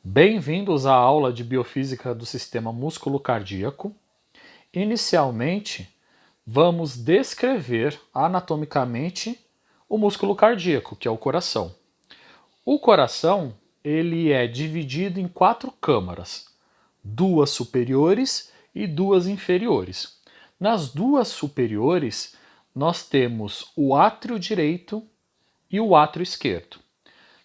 Bem-vindos à aula de Biofísica do Sistema Músculo-Cardíaco. Inicialmente, vamos descrever anatomicamente o músculo cardíaco, que é o coração. O coração, ele é dividido em 4 câmaras, 2 superiores e 2 inferiores. Nas 2 superiores, nós temos o átrio direito e o átrio esquerdo.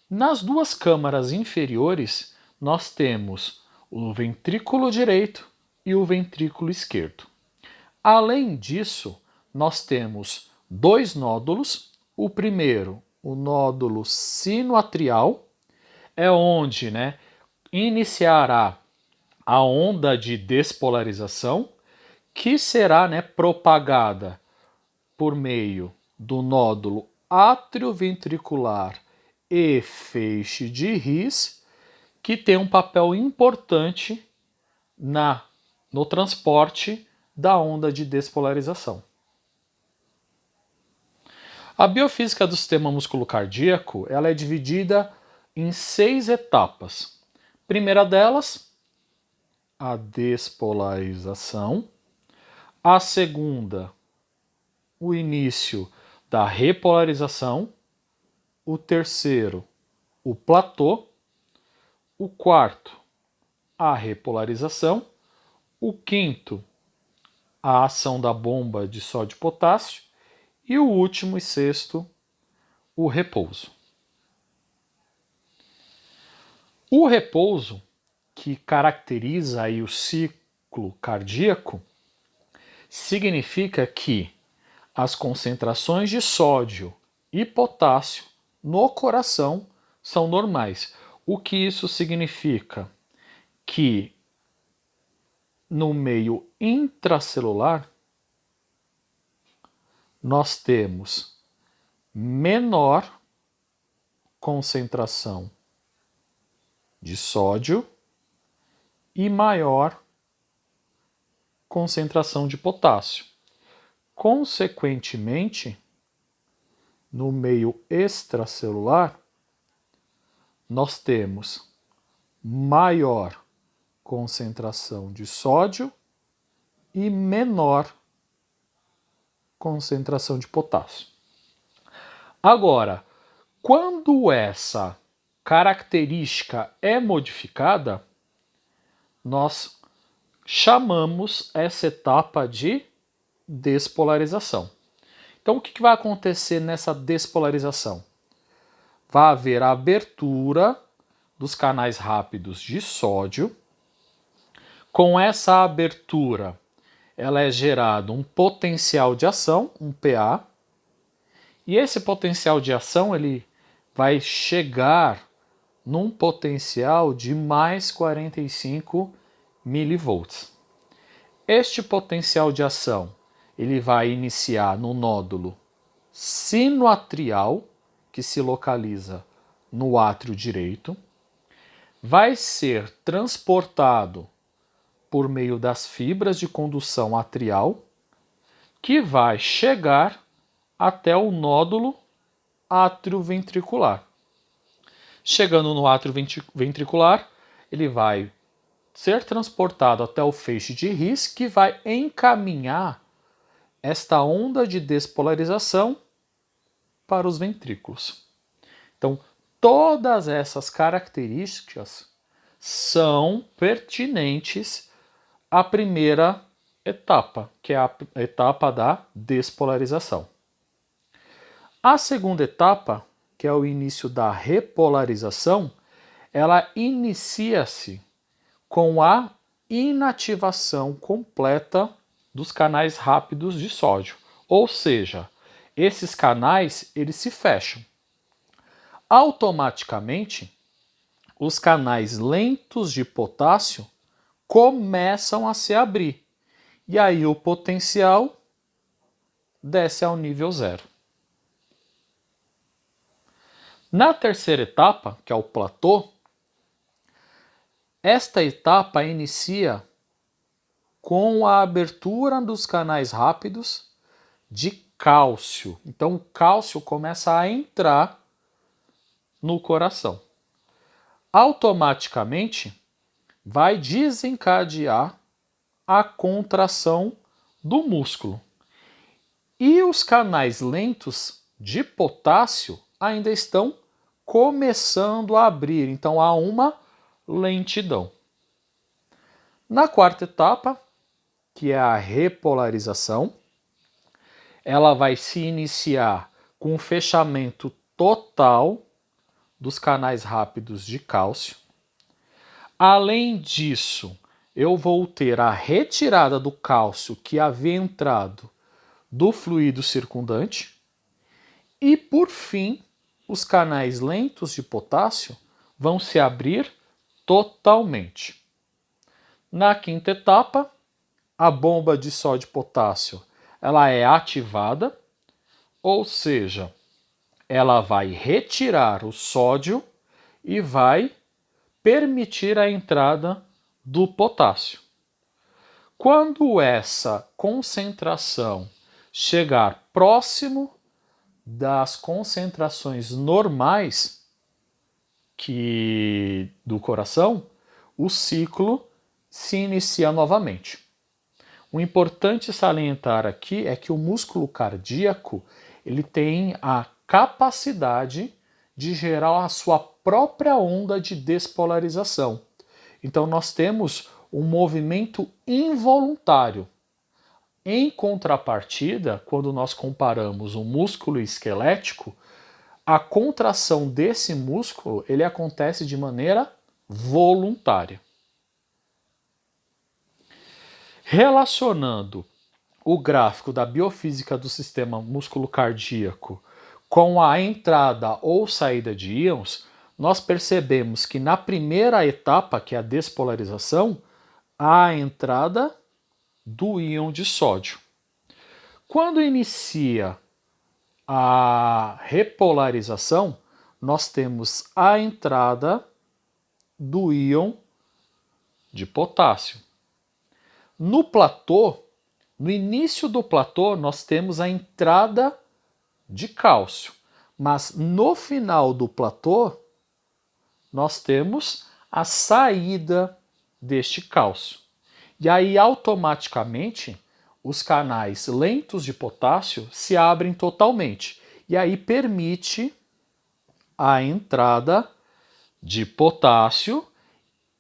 Nas 2 câmaras inferiores, nós temos o ventrículo direito e o ventrículo esquerdo. Além disso, nós temos 2 nódulos. O primeiro, o nódulo sinoatrial, é onde iniciará a onda de despolarização, que será propagada por meio do nódulo atrioventricular e feixe de His, que tem um papel importante no transporte da onda de despolarização. A biofísica do sistema músculo-cardíaco ela é dividida em 6 etapas. Primeira delas, a despolarização. A segunda, o início da repolarização. O terceiro, o platô. O quarto, a repolarização. O quinto, a ação da bomba de sódio e potássio. E o último e sexto, o repouso. O repouso, que caracteriza aí o ciclo cardíaco, significa que as concentrações de sódio e potássio no coração são normais. O que isso significa? Que no meio intracelular nós temos menor concentração de sódio e maior concentração de potássio. Consequentemente, no meio extracelular, nós temos maior concentração de sódio e menor concentração de potássio. Agora, quando essa característica é modificada, nós chamamos essa etapa de despolarização. Então, o que vai acontecer nessa despolarização? Vai haver a abertura dos canais rápidos de sódio. Com essa abertura, ela é gerado um potencial de ação, um PA, e esse potencial de ação ele vai chegar num potencial de mais 45 milivolts. Este potencial de ação ele vai iniciar no nódulo sinoatrial, que se localiza no átrio direito, vai ser transportado por meio das fibras de condução atrial, que vai chegar até o nódulo atrioventricular. Chegando no átrio ventricular, ele vai ser transportado até o feixe de His, que vai encaminhar esta onda de despolarização para os ventrículos. Então, todas essas características são pertinentes à primeira etapa, que é a etapa da despolarização. A segunda etapa, que é o início da repolarização, ela inicia-se com a inativação completa dos canais rápidos de sódio. Ou seja, esses canais eles se fecham. Automaticamente, os canais lentos de potássio começam a se abrir. E aí o potencial desce ao nível zero. Na terceira etapa, que é o platô, esta etapa inicia com a abertura dos canais rápidos de cálcio. Então o cálcio começa a entrar no coração. automaticamente vai desencadear a contração do músculo. E os canais lentos de potássio ainda estão começando a abrir, então há uma lentidão. Na quarta etapa, que é a repolarização, ela vai se iniciar com o fechamento total dos canais rápidos de cálcio. Além disso, eu vou ter a retirada do cálcio que havia entrado do fluido circundante. E, por fim, os canais lentos de potássio vão se abrir totalmente. Na quinta etapa, a bomba de sódio e potássio ela é ativada, ou seja, ela vai retirar o sódio e vai permitir a entrada do potássio. Quando essa concentração chegar próximo das concentrações normais do coração, o ciclo se inicia novamente. O importante salientar aqui é que o músculo cardíaco ele tem a capacidade de gerar a sua própria onda de despolarização. Então nós temos um movimento involuntário. Em contrapartida, quando nós comparamos um músculo esquelético, a contração desse músculo ele acontece de maneira voluntária. Relacionando o gráfico da biofísica do sistema músculo-cardíaco com a entrada ou saída de íons, nós percebemos que na primeira etapa, que é a despolarização, há a entrada do íon de sódio. Quando inicia a repolarização, nós temos a entrada do íon de potássio. No platô, no início do platô, nós temos a entrada de cálcio, mas no final do platô, nós temos a saída deste cálcio. E aí, automaticamente, os canais lentos de potássio se abrem totalmente. E aí permite a entrada de potássio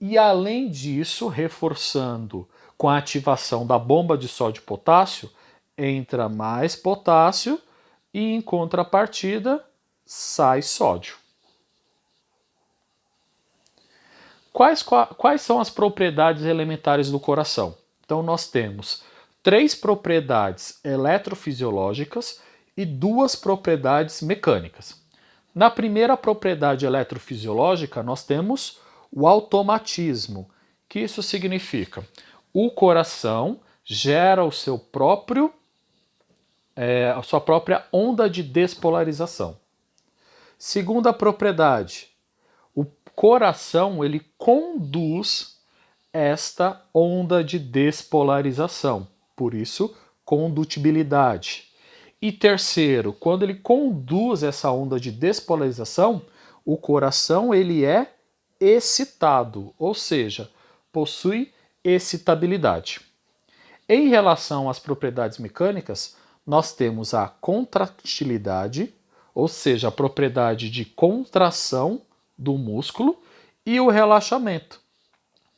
e, além disso, reforçando com a ativação da bomba de sódio e potássio, entra mais potássio e, em contrapartida, sai sódio. Quais são as propriedades elementares do coração? Então, nós temos 3 propriedades eletrofisiológicas e 2 propriedades mecânicas. Na primeira propriedade eletrofisiológica, nós temos o automatismo. Que isso significa? O coração gera a sua própria onda de despolarização. Segunda propriedade, o coração ele conduz esta onda de despolarização, por isso condutibilidade. E terceiro, quando ele conduz essa onda de despolarização, o coração ele é excitado, ou seja, possui excitabilidade. Em relação às propriedades mecânicas, nós temos a contratilidade, ou seja, a propriedade de contração do músculo, e o relaxamento,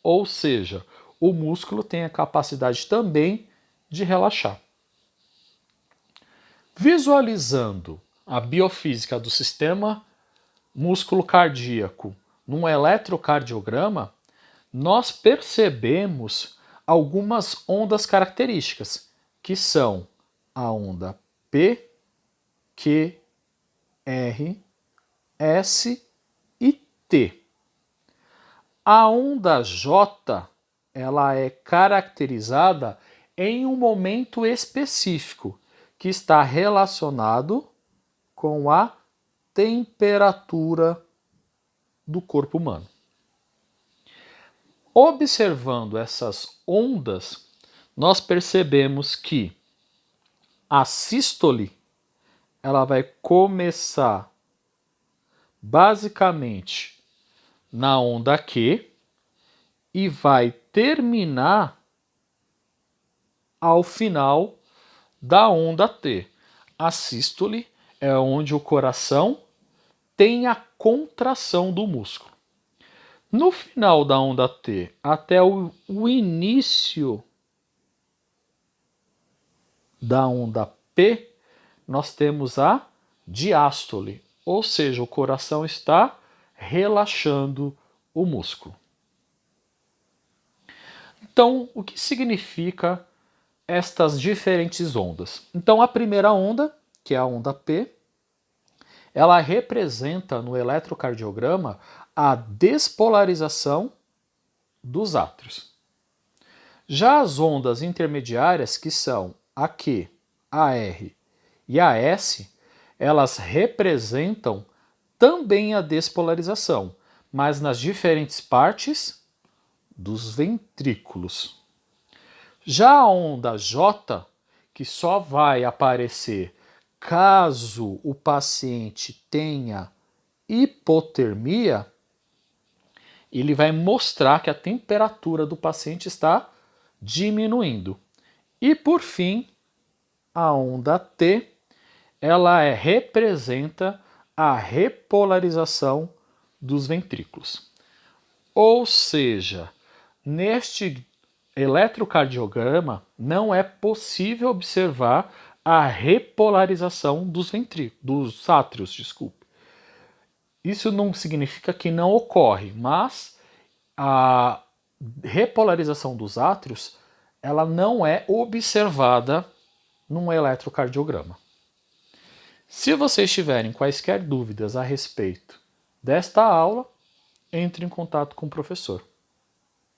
ou seja, o músculo tem a capacidade também de relaxar. Visualizando a biofísica do sistema músculo cardíaco num eletrocardiograma, nós percebemos algumas ondas características, que são a onda P, Q, R, S e T. A onda J, ela é caracterizada em um momento específico, que está relacionado com a temperatura do corpo humano. Observando essas ondas, nós percebemos que a sístole ela vai começar basicamente na onda Q e vai terminar ao final da onda T. A sístole é onde o coração tem a contração do músculo. No final da onda T, até o início da onda P, nós temos a diástole, ou seja, o coração está relaxando o músculo. Então, o que significa estas diferentes ondas? Então, a primeira onda, que é a onda P, ela representa no eletrocardiograma a despolarização dos átrios. Já as ondas intermediárias, que são a Q, a R e a S, elas representam também a despolarização, mas nas diferentes partes dos ventrículos. Já a onda J, que só vai aparecer caso o paciente tenha hipotermia, ele vai mostrar que a temperatura do paciente está diminuindo. E por fim, a onda T, ela representa a repolarização dos ventrículos. Ou seja, neste eletrocardiograma não é possível observar a repolarização dos dos átrios, desculpe. Isso não significa que não ocorre, mas a repolarização dos átrios ela não é observada num eletrocardiograma. Se vocês tiverem quaisquer dúvidas a respeito desta aula, entre em contato com o professor.